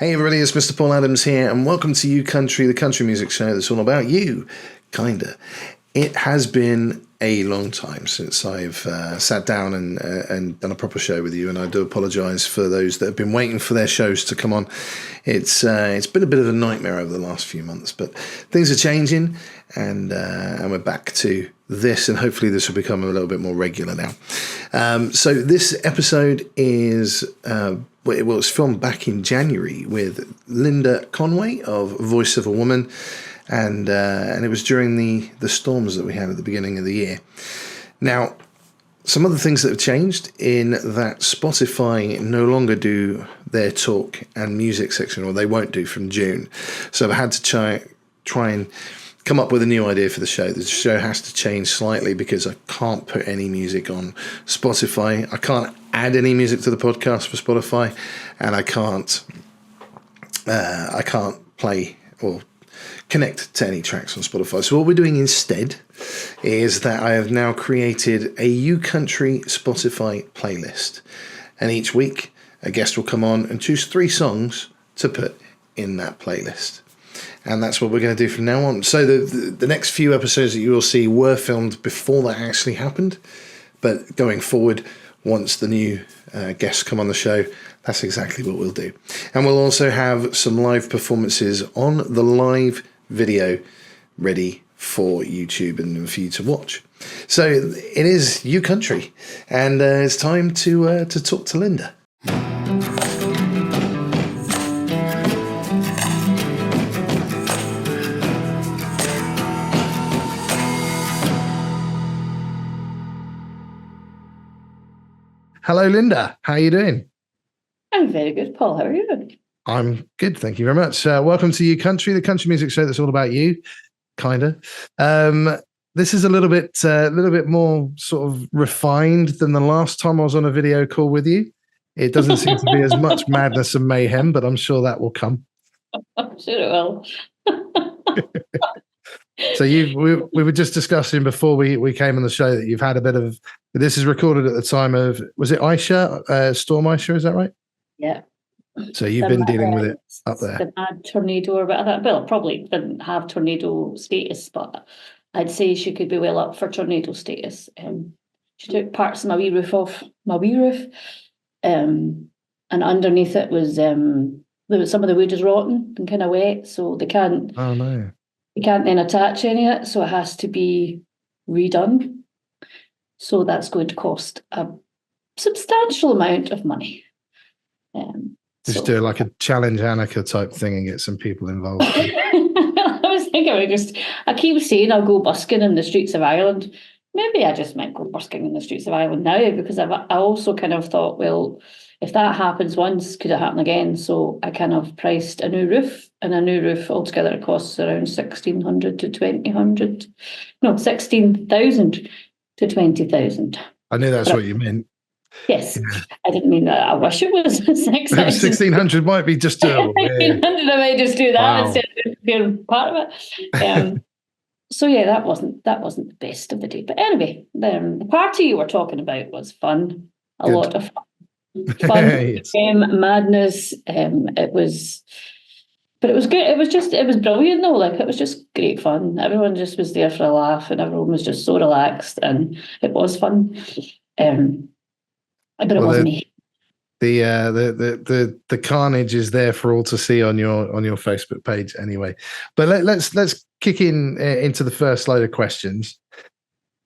Hey everybody, it's Mr. Paul Adams here, and welcome to You Country, the country music show that's all about you, kinda. It has been a long time since I've sat down and done a proper show with you, and I do apologise for those that have been waiting for their shows to come on. It's been a bit of a nightmare over the last few months, but things are changing, and we're back to this, and hopefully this will become a little bit more regular now. So this episode is it was filmed back in January with Linda Conway of Voice of a Woman, and it was during the storms that we had at the beginning of the year. Now, some other things that have changed in that Spotify no longer do their talk and music section, or they won't do from June. So I had to try and come up with a new idea for the show. The show has to change slightly because I can't put any music on Spotify. I can't add any music to the podcast for Spotify, and I can't play or connect to any tracks on Spotify. So what we're doing instead is that I have now created a You Country Spotify playlist, and each week a guest will come on and choose 3 songs to put in that playlist. And that's what we're going to do from now on. So the next few episodes that you will see were filmed before that actually happened. But going forward, once the new guests come on the show, that's exactly what we'll do. And we'll also have some live performances on the live video ready for YouTube and for you to watch. So it is You Country. And it's time to talk to Linda. Hello, Linda. How are you doing? I'm very good, Paul. How are you? I'm good, thank you very much. Welcome to You Country, the country music show that's all about you, kind of. This is a little bit more sort of refined than the last time I was on a video call with you. It doesn't seem to be as much madness and mayhem, but I'm sure that will come. I'm sure it will. So we were just discussing before we came on the show that you've had a bit of. This is recorded at the time of, was it Aisha, Storm Aisha? Is that right? Yeah. So you've been dealing with it up there. The bad tornado or whatever. Well, probably didn't have tornado status, but I'd say she could be well up for tornado status. She took parts of my wee roof, and underneath it was some of the wood is rotten and kind of wet, so they can't. Oh no. They can't then attach any of it, so it has to be redone. So that's going to cost a substantial amount of money. Just do like a challenge Annika type thing and get some people involved. I was thinking I keep saying I'll go busking in the streets of Ireland. Maybe I just might go busking in the streets of Ireland now, because I also kind of thought, well, if that happens once, could it happen again? So I kind of priced a new roof, and a new roof altogether costs around 1,600 to 2,000. No, 16,000 to 20,000. I knew that's what you meant. Yes, yeah. I didn't mean that. I wish it was 6,000. 1,600 might be just doable. 1,600, I might just do that instead of being part of it. So yeah, that wasn't the best of the day. But anyway, the party you were talking about was fun. A lot of fun, Yes. Madness. It was good. It was brilliant though. Like, it was just great fun. Everyone just was there for a laugh, and everyone was just so relaxed, and it was fun. But it wasn't me. The carnage is there for all to see on your Facebook page anyway. But let's kick into the first load of questions.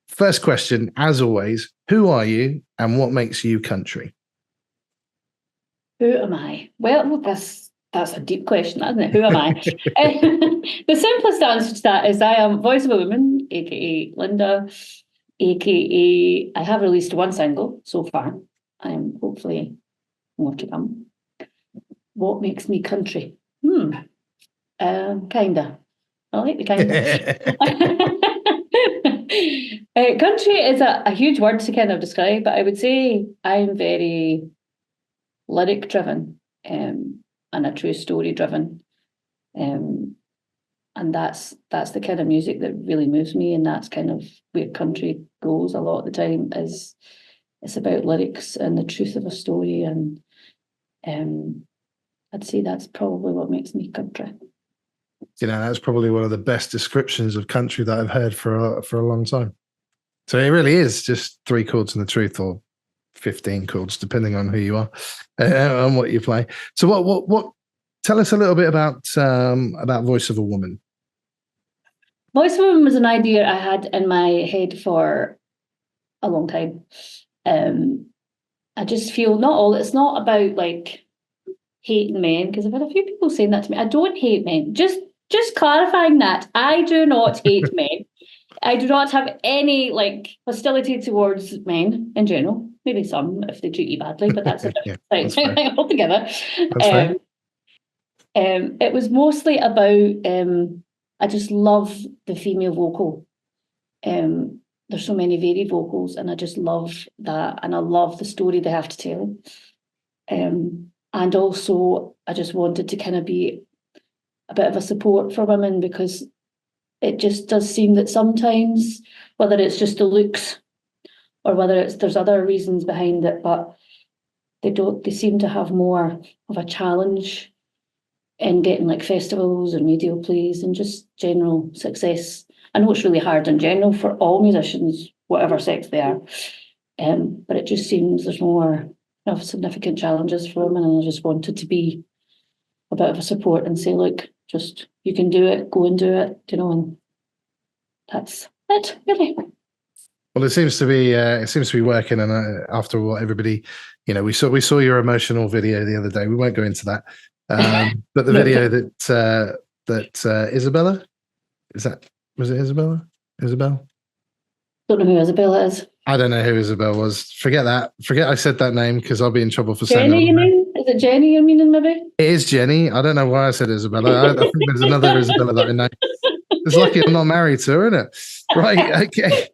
First question, as always, who are you and what makes you country? Who am I? Well, that's a deep question, isn't it? Who am I? The simplest answer to that is I am Voice of a Woman, aka Linda, aka I have released one single so far. I'm hopefully more to come. What makes me country? Kinda. I like the kinda. Country is a huge word to kind of describe, but I would say I'm very lyric driven, and a true story driven, and that's the kind of music that really moves me, and that's kind of where country goes a lot of the time. Is it's about lyrics and the truth of a story, and I'd say that's probably what makes me country. That's probably one of the best descriptions of country that I've heard for a long time. So it really is just 3 chords and the truth, or 15 chords, depending on who you are and what you play. So what? Tell us a little bit about Voice of a Woman. Voice of a Woman was an idea I had in my head for a long time. I just feel it's not about like hating men, because I've had a few people saying that to me. I don't hate men. Just clarifying that. I do not hate men. I do not have any like hostility towards men in general. Maybe some if they treat you badly, but that's a different thing altogether. It was mostly about I just love the female vocal. There's so many varied vocals, and I just love that, and I love the story they have to tell. And also, I just wanted to kind of be a bit of a support for women, because it just does seem that sometimes, whether it's just the looks or whether there's other reasons behind it, but they seem to have more of a challenge in getting like festivals and radio plays and just general success. I know it's really hard in general for all musicians, whatever sex they are, but it just seems there's more of significant challenges for women, and I just wanted to be a bit of a support and say, look, just you can do it, go and do it, and that's it, really. Well, it seems to be working, and after what everybody, we saw your emotional video the other day. We won't go into that, but the video that Isabella, was it Isabella? Isabel? Don't know who Isabella is. I don't know who Isabel was. Forget that. Forget I said that name, because I'll be in trouble for saying Jenny, you mean? Is it Jenny you're meaning, maybe? It is Jenny. I don't know why I said Isabella. I think there's another Isabella that I know. It's lucky I'm not married to her, isn't it? Right, okay.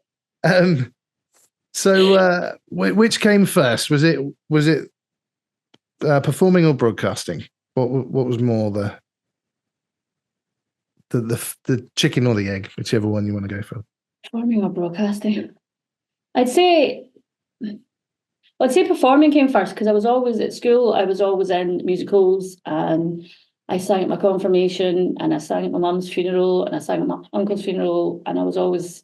So which came first? Was it performing or broadcasting? What was more the chicken or the egg, whichever one you want to go for? Performing or broadcasting? I'd say performing came first, because I was always at school. I was always in musicals, and I sang at my confirmation, and I sang at my mum's funeral, and I sang at my uncle's funeral, and I was always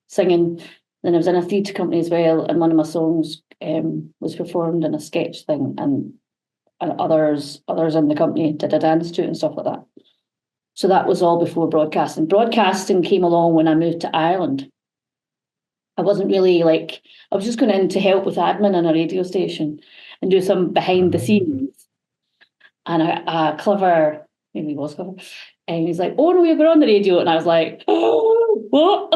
singing. Then I was in a theatre company as well, and one of my songs was performed in a sketch thing, and others in the company did a dance to it and stuff like that. So that was all before broadcasting. Broadcasting came along when I moved to Ireland. I wasn't really I was just going in to help with admin on a radio station and do some behind the scenes. And a clever, maybe he was clever, and he's like, oh no, you're on the radio. And I was like, oh, what?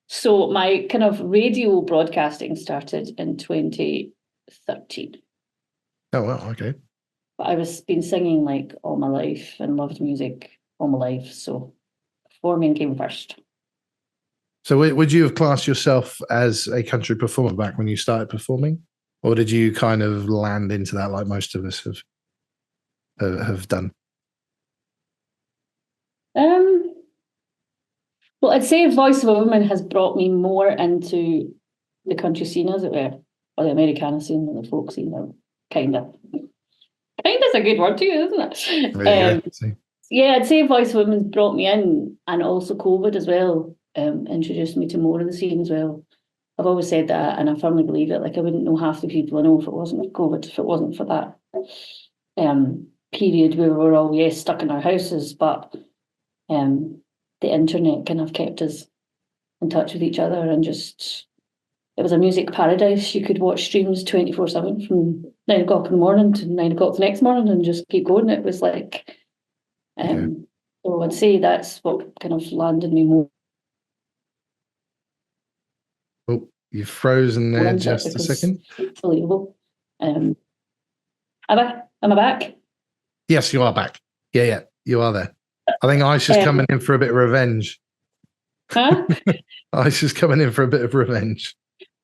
So my kind of radio broadcasting started in 2013. Oh, wow, okay. But I been singing like all my life and loved music all my life. So performing came first. So would you have classed yourself as a country performer back when you started performing? Or did you kind of land into that like most of us have done? Well, I'd say Voice of a Woman has brought me more into the country scene, as it were, or the Americana scene, or the folk scene, or kind of. Kind is a good word to use, isn't it? Yeah, I'd say Voice of a Woman's brought me in, and also COVID as well. Introduced me to more of the scene as well. I've always said that, and I firmly believe it. Like, I wouldn't know half the people I know if it wasn't for COVID, if it wasn't for that period where we were all, stuck in our houses, but the internet kind of kept us in touch with each other, and just, it was a music paradise. You could watch streams 24/7 from 9 o'clock in the morning to 9 o'clock the next morning and just keep going. It was like, so I'd say that's what kind of landed me more. Oh, you've frozen there just a second. It's believable. Am I back? Yes, you are back. Yeah, you are there. I think Aisha's coming in for a bit of revenge. Huh? Aisha's coming in for a bit of revenge.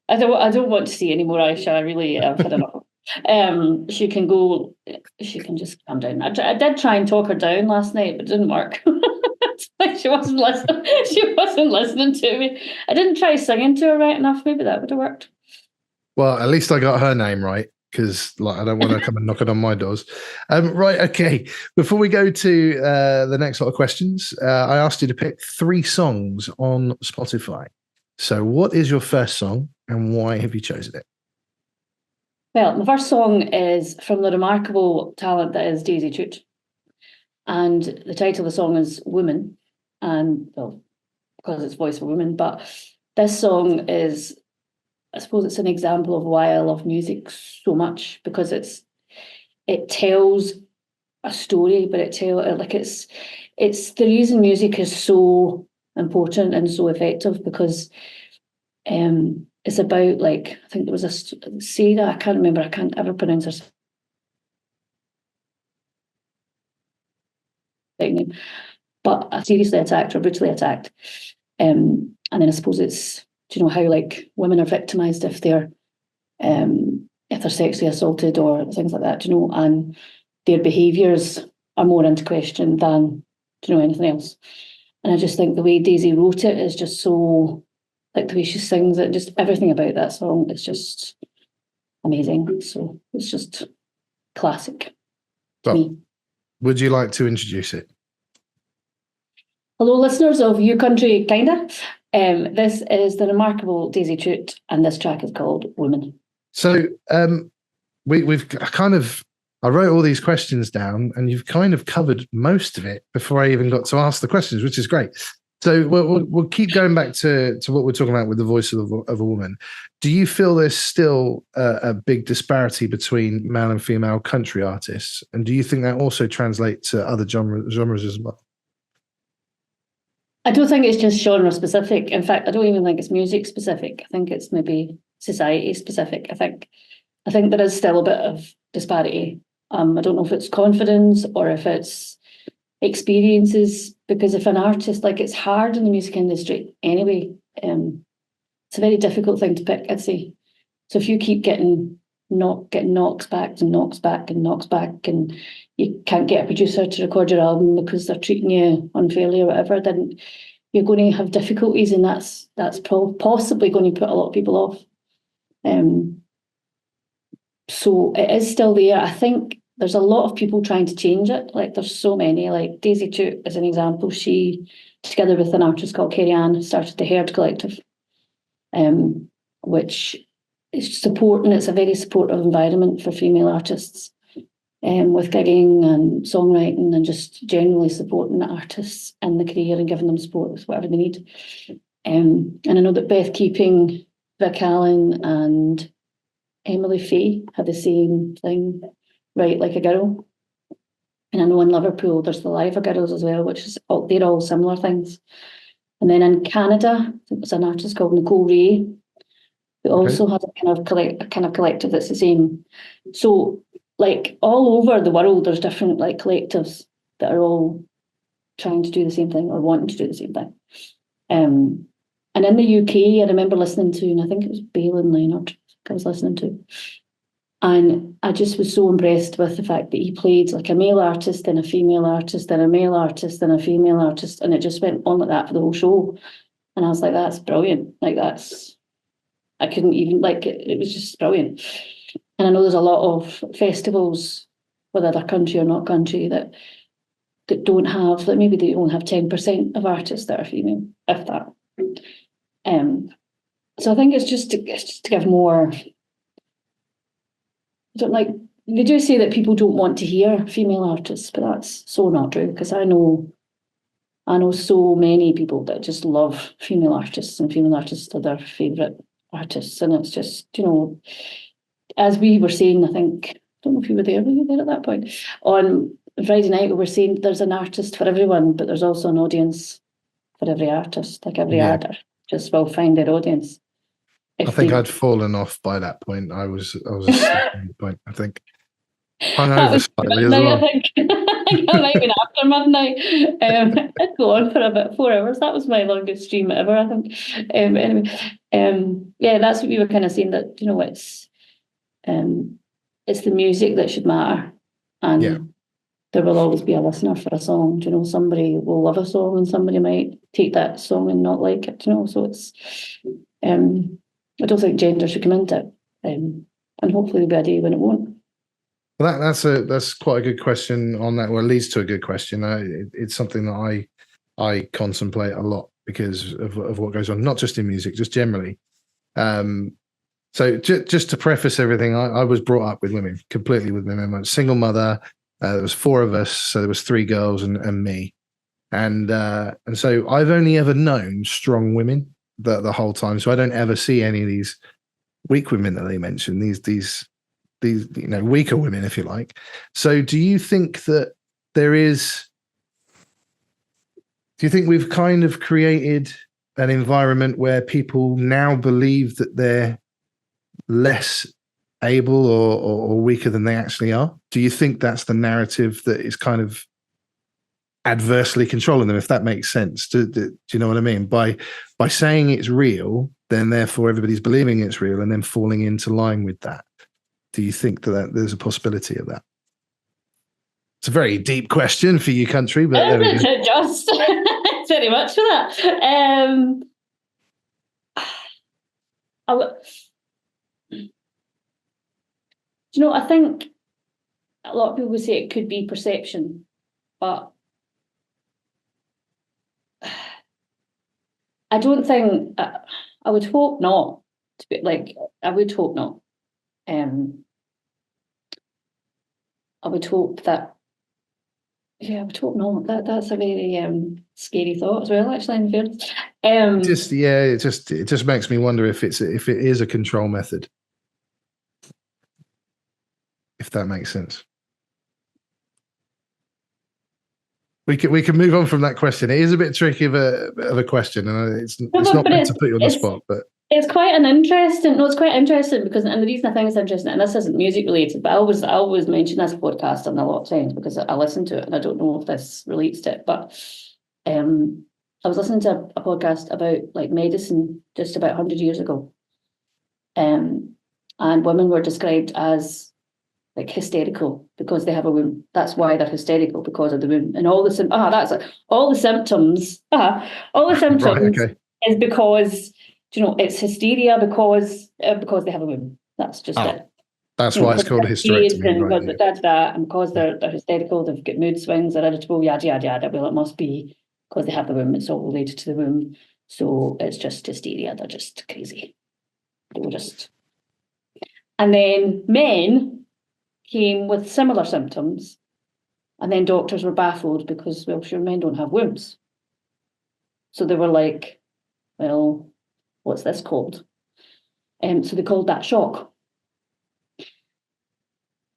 I don't want to see any more Aisha. I really have had enough. She can just calm down. I did try and talk her down last night, but it didn't work. She wasn't listening. She wasn't listening to me. I didn't try singing to her right enough. Maybe that would have worked. Well, at least I got her name right. because like I don't want to come and knocking on my doors. Right, okay. Before we go to the next lot of questions, I asked you to pick 3 songs on Spotify. So, what is your first song, and why have you chosen it? Well, the first song is from the remarkable talent that is Daisy Chute. And the title of the song is Woman. And, well, because it's Voice for Women. But this song is, I suppose it's an example of why I love music so much, because it tells a story, but it's the reason music is so important and so effective, because it's about, like, I think there was a Sarah, I can't remember, I can't ever pronounce her name, but seriously attacked or brutally attacked. And then I suppose it's, do you know how, like, women are victimized if they're sexually assaulted or things like that, do you know, and their behaviours are more into question than, do you know, anything else. And I just think the way Daisy wrote it is just so, like, the way she sings it, just everything about that song is just amazing. So it's just classic to me. Would you like to introduce it? Hello, listeners of You Country, Kinda. This is the remarkable Daisy Chute, and this track is called Woman. So we've kind of, I wrote all these questions down, and you've kind of covered most of it before I even got to ask the questions, which is great. So we'll keep going back to what we're talking about with the voice of a woman. Do you feel there's still a big disparity between male and female country artists? And do you think that also translates to other genres as well? I don't think it's just genre specific. In fact, I don't even think it's music specific. I think it's maybe society specific. I think there is still a bit of disparity. I don't know if it's confidence or if it's experiences, because if an artist, like, it's hard in the music industry anyway. It's a very difficult thing to pick, I'd say. So if you keep getting knocks back and knocks back and knocks back, and you can't get a producer to record your album because they're treating you unfairly or whatever, then you're going to have difficulties, and that's possibly going to put a lot of people off. So it is still there. I think there's a lot of people trying to change it. Like, there's so many. Like, Daisy Chute is an example. She, together with an artist called Kerry Ann, started the Herd Collective, which is supporting. It's a very supportive environment for female artists, with gigging and songwriting, and just generally supporting the artists in the career and giving them support with whatever they need. And I know that Beth Keeping, Vic Allen, and Emily Faye had the same thing, Write Like a Girl. And I know in Liverpool there's the Live Girls as well, which is they're all similar things. And then in Canada, there's an artist called Nicole Ray, who also has a kind of collective that's the same. So, like, all over the world, there's different, like, collectives that are all trying to do the same thing or wanting to do the same thing. And in the UK, I remember listening to, and I think it was Balin Leonard I was listening to, and I just was so impressed with the fact that he played, like, a male artist and a female artist and a male artist and a female artist, and it just went on like that for the whole show. And I was like, that's brilliant. Like, I couldn't even, like, it was just brilliant. And I know there's a lot of festivals, whether they're country or not country, that don't have, like, maybe they only have 10% of artists that are female, if that. So I think it's just to give more. I don't, like, they do say that people don't want to hear female artists, but that's so not true, because I know so many people that just love female artists, and female artists are their favourite artists. And it's just, you know, as we were saying, I think, I don't know if you were there at that point, on Friday night, we were saying there's an artist for everyone, but there's also an audience for every artist. Like, every artist just will find their audience. I think I'd fallen off by that point. I was at the point, I think. Hungover slightly as well. I think that might have been after midnight. It'd go on for about 4 hours. That was my longest stream ever, I think. Anyway, yeah, that's what we were kind of saying, that, you know, it's the music that should matter, and there will always be a listener for a song. You know, somebody will love a song, and somebody might take that song and not like it. You know, so it's I don't think gender should come into it. and hopefully there'll be a day when it won't. Well, that's quite a good question on that. Well, it leads to a good question. It's something that I contemplate a lot because of what goes on, not just in music, just generally. So just to preface everything, I was brought up with women, completely with women. I'm a single mother. There was 4 of us, so there was 3 girls and me, and so I've only ever known strong women the whole time. So I don't ever see any of these weak women that they mention. These weaker women, if you like. So do you think that there is? Do you think we've kind of created an environment where people now believe that they're less able or weaker than they actually are? Do you think that's the narrative that is kind of adversely controlling them, if that makes sense? Do you know what I mean? By saying it's real, then therefore everybody's believing it's real and then falling into line with that. Do you think that there's a possibility of that? It's a very deep question for you, country, but there we go. Just very much for that. I think a lot of people say it could be perception, but I don't think. I would hope not. I would hope not. I would hope that. Yeah, I would hope not. That's a very scary thought as well. Actually, in fairness. It just makes me wonder if it is a control method. If that makes sense. We can move on from that question. It is a bit tricky of a question, and it's not meant to put you on the spot, but it's quite an interesting. No, it's quite interesting because, and the reason I think it's interesting, and this isn't music related, but I always mention this podcast on a lot of times because I listen to it, and I don't know if this relates to it, but I was listening to a podcast about like medicine just about 100 years ago, and women were described as like hysterical because they have a womb. That's why they're hysterical, because of the womb. And all the symptoms right, okay. is because it's hysteria because they have a womb. That's just it. That's why it's called a hysterectomy. And because they're hysterical, they've got mood swings, they're irritable, yada yada yada. Well, it must be because they have the womb. It's all related to the womb. So it's just hysteria. They're just crazy. And then men came with similar symptoms, and then doctors were baffled because, well, sure, men don't have wombs. So they were like, well, what's this called? So they called that shock,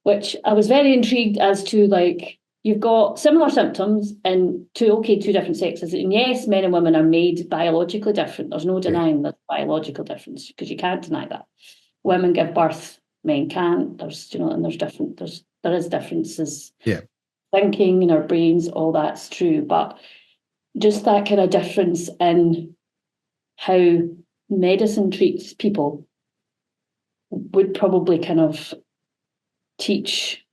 which I was very intrigued as to, like, you've got similar symptoms in two different sexes. And yes, men and women are made biologically different. There's no denying that biological difference because you can't deny that. Women give birth, men can't. There's, and there is differences. Yeah. Thinking in our brains, all that's true. But just that kind of difference in how medicine treats people would probably kind of teach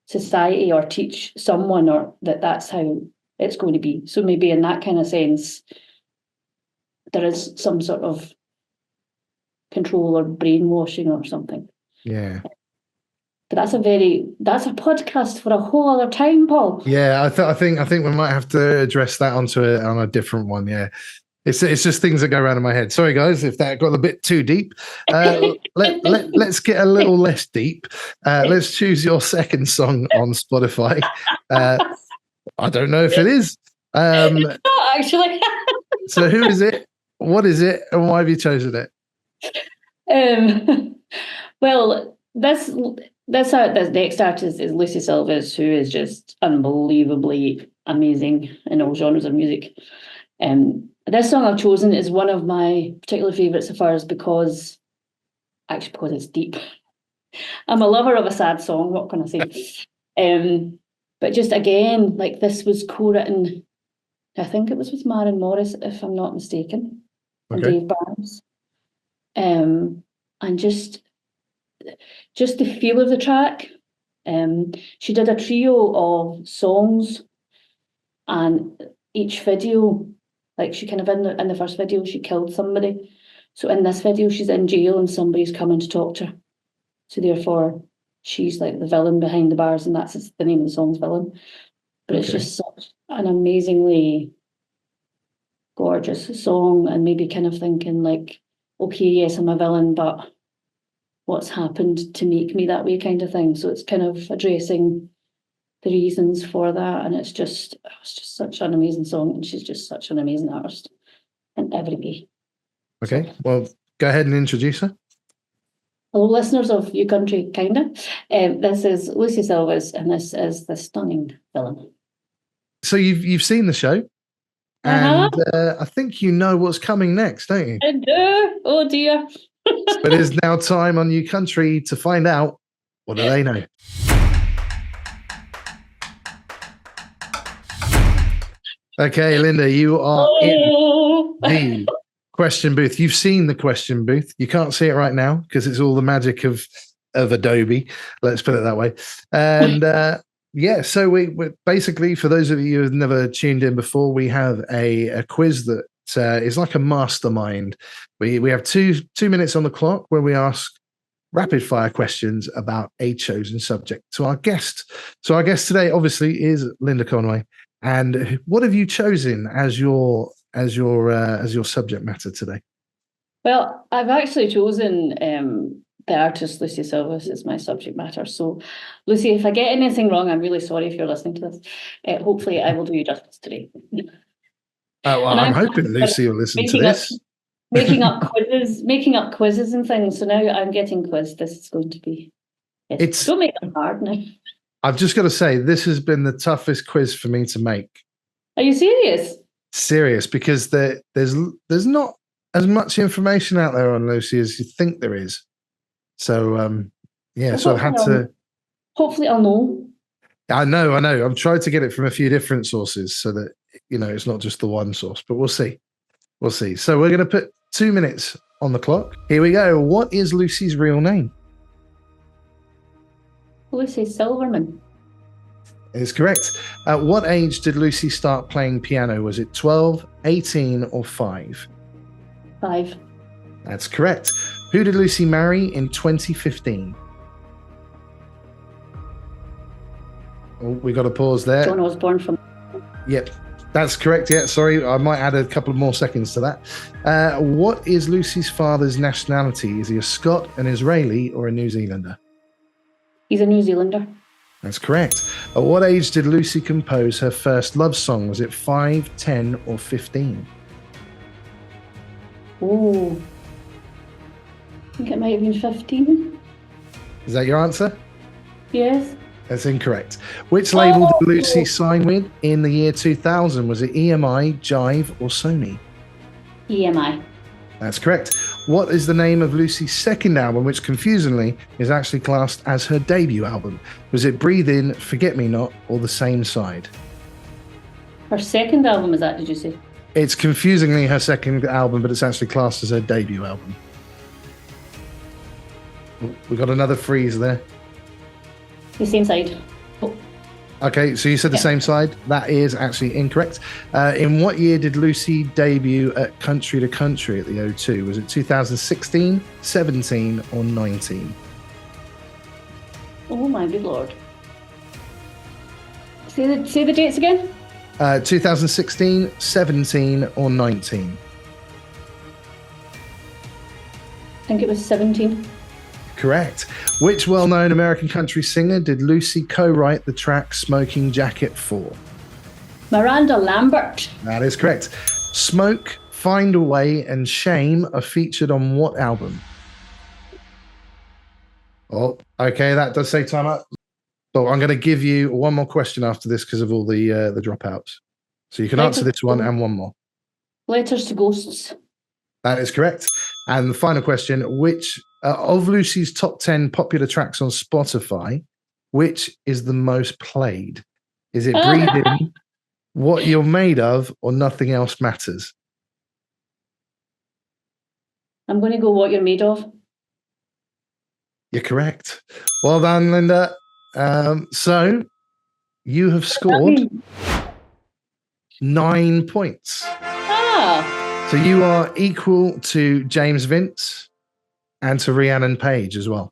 society or teach someone or that's how it's going to be. So maybe in that kind of sense, there is some sort of control or brainwashing or something. Yeah. But that's a podcast for a whole other time, Paul. Yeah, I think we might have to address that on a different one. Yeah. It's just things that go around in my head. Sorry, guys, if that got a bit too deep. Let's get a little less deep. Let's choose your second song on Spotify. I don't know if it is. Not actually. So who is it? What is it? And why have you chosen it? Well, this next artist is Lucy Silvers, who is just unbelievably amazing in all genres of music. This song I've chosen is one of my particular favourites so far because it's deep. I'm a lover of a sad song, what can I say? But just again, like this was co-written, I think it was with Maren Morris, if I'm not mistaken, and Dave Barnes. And just the feel of the track. She did a trio of songs, and each video, like she kind of in the first video she killed somebody. So in this video she's in jail and somebody's coming to talk to her. So therefore, she's like the villain behind the bars, and that's the name of the song's Villain. But it's just such an amazingly gorgeous song, and maybe kind of thinking like, okay, yes, I'm a villain, but what's happened to make me that way kind of thing. So it's kind of addressing the reasons for that, and it's just such an amazing song, and she's just such an amazing artist in every way. Okay, well, go ahead and introduce her. Hello, listeners of You Country, kinda. This is Lucy Silvers, and this is the stunning Villain. So you've seen the show, and I think you know what's coming next, don't you? I do. Oh dear. But it's now time on You Country to find out, what do they know? Okay, Linda, you are in the question booth. You've seen the question booth. You can't see it right now because it's all the magic of Adobe. Let's put it that way. And yeah, so we basically, for those of you who have never tuned in before, we have a quiz that is like a mastermind. We have two minutes on the clock where we ask rapid fire questions about a chosen subject to our guest. So our guest today, obviously, is Linda Conway. And what have you chosen as your subject matter today? Well, I've actually chosen the artist Lucy Silvers as my subject matter. So, Lucy, if I get anything wrong, I'm really sorry if you're listening to this. Hopefully, I will do you justice today. Well, I'm hoping Lucy will listen to this. Making up quizzes and things. So now I'm getting quizzed. This is going to be. Don't make them hard now. I've just got to say, this has been the toughest quiz for me to make. Are you serious? Serious, because there's not as much information out there on Lucy as you think there is. So yeah, so I've had to. Hopefully, I'll know. I know. I've tried to get it from a few different sources so that it's not just the one source. But we'll see. So we're going to put 2 minutes on the clock. Here we go. What is Lucy's real name? Lucy Silverman. Is correct. At what age did Lucy start playing piano? Was it 12, 18, or 5? 5. That's correct. Who did Lucy marry in 2015? Oh, we got a pause there. John Osborne from. Yep, that's correct. Yeah, sorry, I might add a couple more seconds to that. What is Lucy's father's nationality? Is he a Scot, an Israeli, or a New Zealander? He's a New Zealander. That's correct. At what age did Lucy compose her first love song? Was it 5, 10, or 15? Oh, I think it might have been 15. Is that your answer? Yes. That's incorrect. Which label did Lucy sign with in the year 2000? Was it EMI, Jive, or Sony? EMI. That's correct. What is the name of Lucy's second album, which confusingly is actually classed as her debut album? Was it Breathe In, Forget Me Not, or The Same Side? Her second album, is that, did you say? It's confusingly her second album, but it's actually classed as her debut album. We got another freeze there. The Same Side. Oh. Okay, so you said The Same Side. That is actually incorrect. In what year did Lucy debut at Country to Country at the O2? Was it 2016, 17, or 19? Oh my good lord. Say the dates again? 2016, 17, or 19? I think it was 17. Correct. Which well-known American country singer did Lucy co-write the track Smoking Jacket for? Miranda Lambert. That is correct. Smoke, Find a Way, and Shame are featured on what album? Oh, okay, that does say time out. So I'm going to give you one more question after this because of all the dropouts. So you can answer this one and one more. Letters to Ghosts. That is correct. And the final question, which of Lucy's top 10 popular tracks on Spotify, which is the most played? Is it Breathe In, What You're Made Of, or Nothing Else Matters? I'm going to go What You're Made Of. You're correct. Well done, Linda. So you have scored 9 points. So you are equal to James Vince and to Rhiannon Page as well.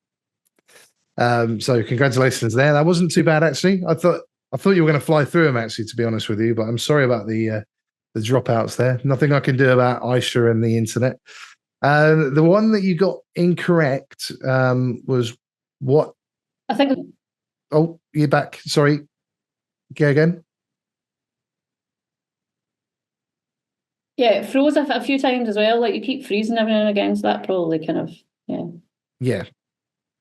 So congratulations there. That wasn't too bad, actually. I thought you were going to fly through them, actually, to be honest with you, but I'm sorry about the dropouts there. Nothing I can do about Aisha and the internet. The one that you got incorrect was what? I think. Oh, you're back. Sorry. Go again. Yeah, it froze a few times as well. Like you keep freezing every now and again, so that probably kind of, yeah. Yeah.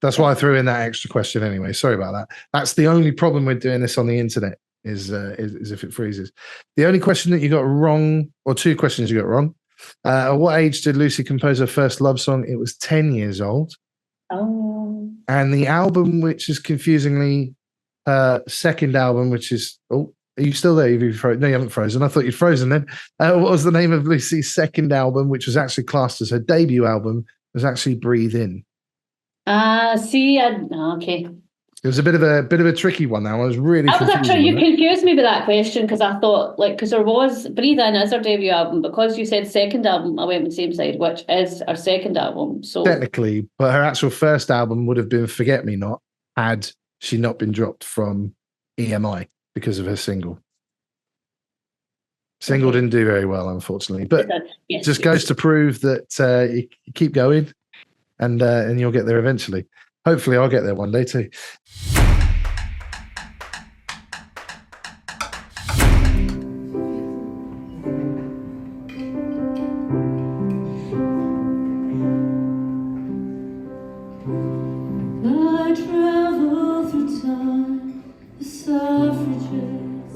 That's why I threw in that extra question anyway. Sorry about that. That's the only problem with doing this on the internet is if it freezes. The only question that you got wrong, or two questions you got wrong. At what age did Lucy compose her first love song? It was 10 years old. Oh. And the album, which is confusingly her second album, which is, oh, are you still there? No, you haven't frozen. I thought you'd frozen then. What was the name of Lucy's second album, which was actually classed as her debut album, was actually Breathe In. Okay. It was a bit of a tricky one. Now I was really. You confused me with that question because I thought because there was Breathe In as her debut album, because you said second album, I went with Same Side, which is her second album. So technically, but her actual first album would have been Forget Me Not had she not been dropped from EMI because of her single. Single didn't do very well, unfortunately, but it just goes to prove that you keep going. And you'll get there eventually. Hopefully, I'll get there one day too. I travel through time, the suffrages,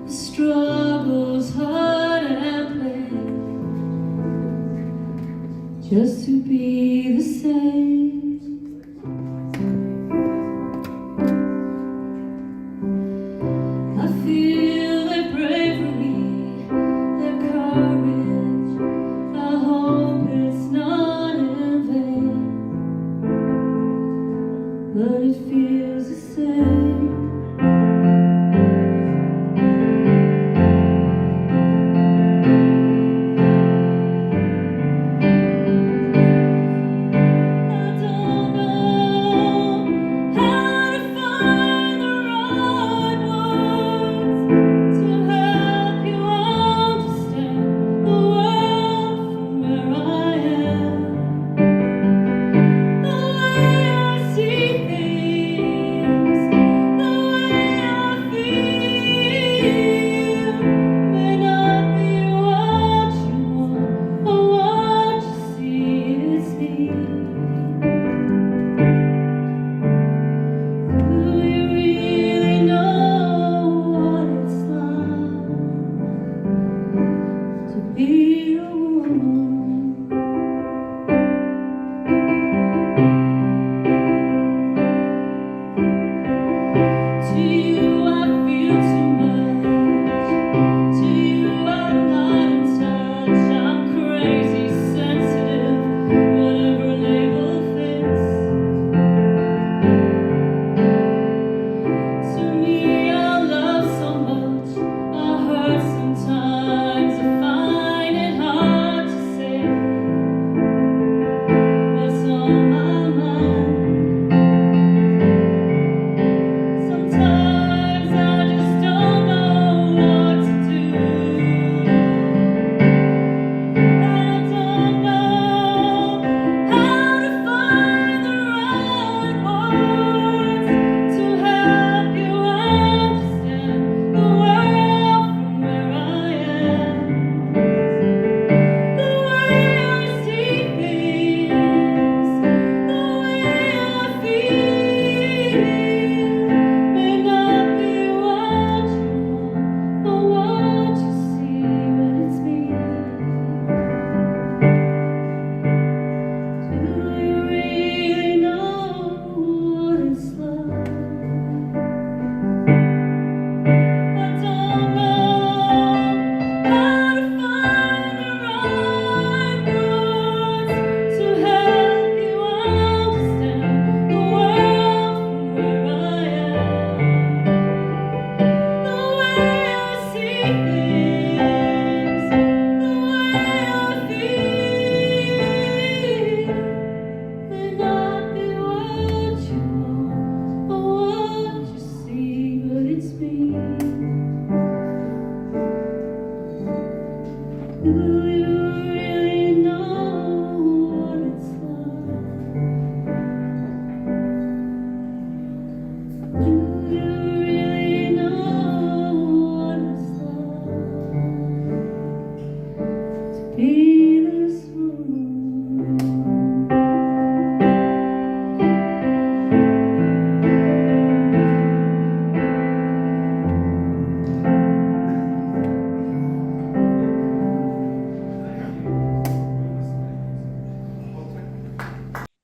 the struggles, hard and pain, just to be the same.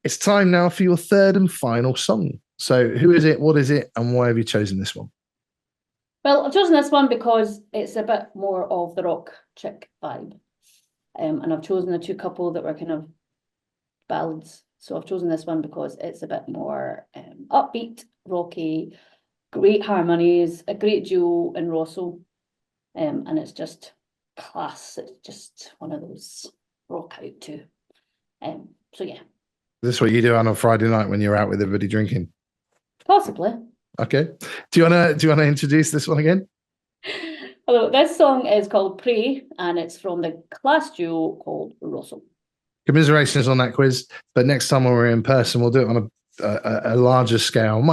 it's time now for your third and final song. So who is it, what is it, and why have you chosen this one? Well, I've chosen this one because it's a bit more of the rock chick vibe. And I've chosen the two couple that were kind of ballads. So I've chosen this one because it's a bit more upbeat, rocky, great harmonies, a great duo in Rosso. And it's just class. It's just one of those rock out to. So yeah. Is this what you do on a Friday night when you're out with everybody drinking? Possibly. Okay. Do you wanna introduce this one again? Hello, this song is called Pray, and it's from the class duo called Rosso. Commiserations on that quiz, but next time when we're in person, we'll do it on a larger scale.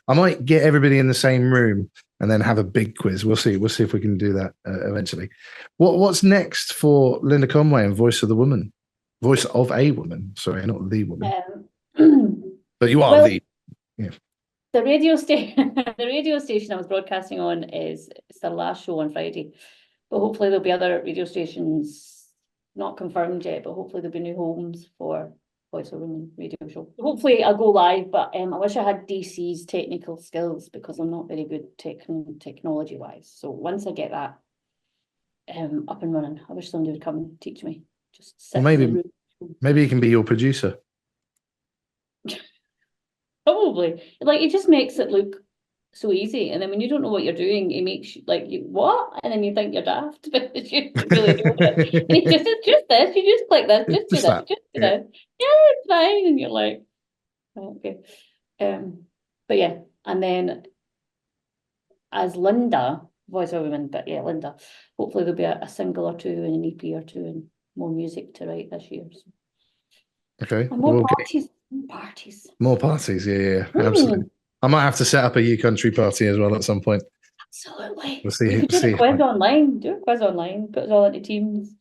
I might get everybody in the same room and then have a big quiz. We'll see if we can do that eventually. What's next for Linda Conway and Voice of a Woman? Sorry, not the woman. But you are the. Yeah. The radio station, I was broadcasting on it's the last show on Friday, but hopefully there'll be other radio stations, not confirmed yet, but hopefully there'll be new homes for Voice of a Woman radio show. Hopefully I'll go live, but I wish I had DC's technical skills because I'm not very good technology wise. So once I get that up and running, I wish somebody would come and teach me. Just sit Well, in the room. maybe he can be your producer. Probably. Like, it just makes it look so easy. And then when you don't know what you're doing, it makes you like, you what? And then you think you're daft, but you really know it. And it's just this, you just click this, just do this, just do this. Yeah, it's fine. And you're like, oh, okay. But yeah, and then as Linda, Voice of a Woman, but yeah, Linda, hopefully there'll be a single or two and an EP or two and more music to write this year. So. Okay. And more parties. Parties. More parties, yeah, absolutely. I might have to set up a U Country party as well at some point. Absolutely. We'll see. You could do a quiz online. Do a quiz online. Put us all into teams.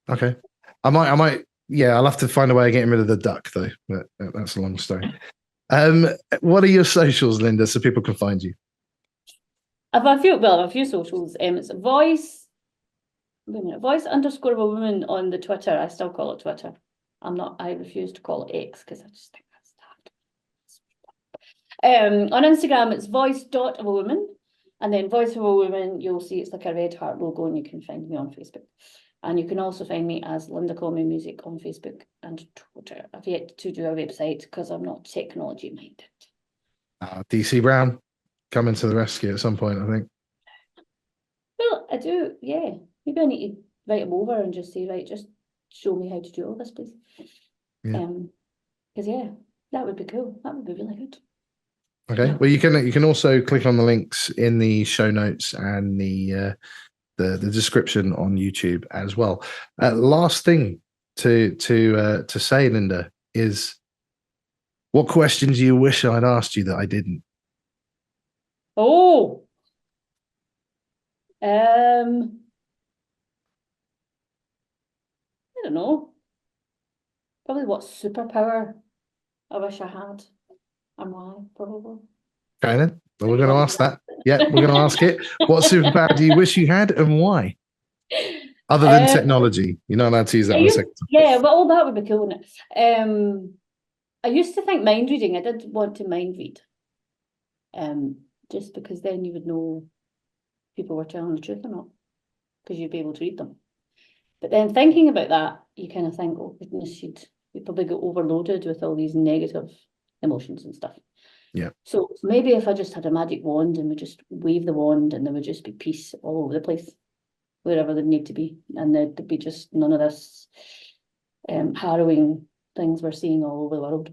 Okay. I might. Yeah, I'll have to find a way of getting rid of the duck though. But that's a long story. What are your socials, Linda, so people can find you? I've a few socials. It's voice _ of a woman on the Twitter. I still call it Twitter. I refuse to call it X because I just think that's daft. On Instagram, it's voice.of_a_woman. And then Voice of a Woman, you'll see it's like a red heart logo, and you can find me on Facebook. And you can also find me as Linda Conway Music on Facebook and Twitter. I've yet to do a website because I'm not technology minded. DC Brown coming to the rescue at some point, I think. Well, I do, yeah. Maybe I need to invite him over and just say, right, just show me how to do all this, please. Yeah. Because that would be cool. That would be really good. Okay. Yeah. Well, you can also click on the links in the show notes and the description on YouTube as well. Last thing to say, Linda, is what questions you wish I'd asked you that I didn't? Oh. I don't know. Probably what superpower I wish I had and why, probably. Okay, then. Well, we're going to ask that. Yeah, we're going to ask it. What superpower do you wish you had and why? Other than technology. You're not allowed to use that on a second. Yeah, well, that would be cool, wouldn't it? I used to think mind reading. I did want to mind read. Just because then you would know if people were telling the truth or not. Because you'd be able to read them. But then thinking about that, you kind of think, oh goodness, you'd probably get overloaded with all these negative emotions and stuff. Yeah. So maybe if I just had a magic wand and we just wave the wand and there would just be peace all over the place, wherever they need to be, and there'd be just none of this harrowing things we're seeing all over the world.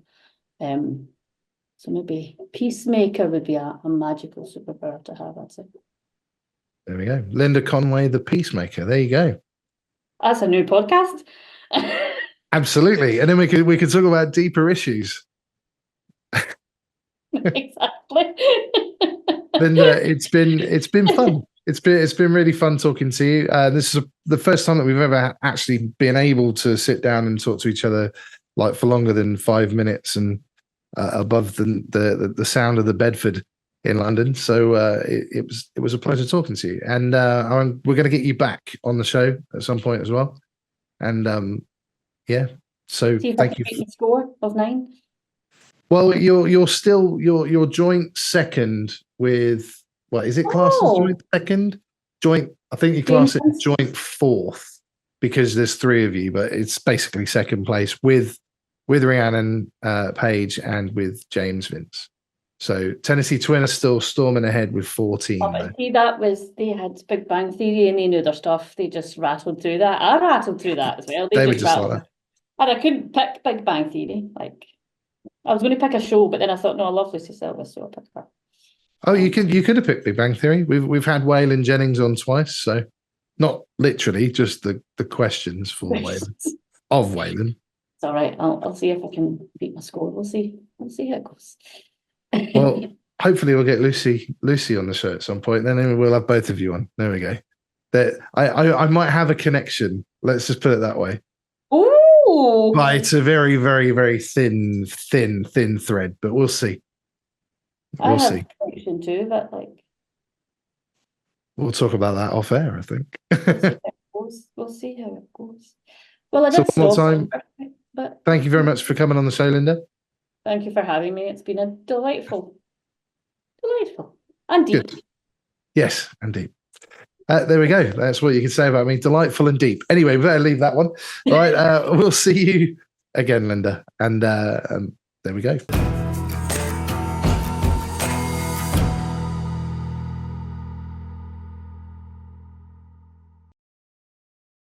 So maybe peacemaker would be a magical superpower to have, I'd say. There we go. Linda Conway, the Peacemaker. There you go. That's a new podcast. Absolutely. And then we could talk about deeper issues. Exactly. Linda, it's been fun. It's been really fun talking to you. This is the first time that we've ever actually been able to sit down and talk to each other like for longer than 5 minutes and above the sound of the Bedford in London. So it was a pleasure talking to you. And we're going to get you back on the show at some point as well. And yeah, So See if I thank can you. beat my score of 9. Well, you're still you're joint second with what is it classed as Oh, joint second? Joint, I think you class James. it joint fourth because there's 3 of you, but it's basically second place with Rhiannon Page and with James Vince. So Tennessee Twin are still storming ahead with 14. Oh, but see, that was, they had Big Bang Theory and they knew their stuff. They just rattled through that. I rattled through that as well. They were just just like rattled. that. And I couldn't pick Big Bang Theory. Like, I was going to pick a show, but then I thought, no, I love Lucy Silva, so I picked her. Oh, you could have picked Big Bang Theory. We've had Waylon Jennings on twice, so not literally, just the questions for Waylon of Waylon. It's all right. I'll see if I can beat my score. We'll see. We'll see how it goes. Well, hopefully we'll get Lucy on the show at some point. Then we'll have both of you on. There we go. That I might have a connection. Let's just put it that way. Ooh. But it's a very, very, very thin thread. But we'll see. We'll see. I have a connection too, but like, We'll talk about that off air, I think. we'll see how it goes. Well, I So did one more stall, time, but thank you very much for coming on the show, Linda. thank you for having me. It's been a delightful and deep. Good. Yes, indeed. There we go. That's what you can say about me. Delightful and deep. Anyway, we better leave that one. All right. We'll see you again, Linda. And there we go.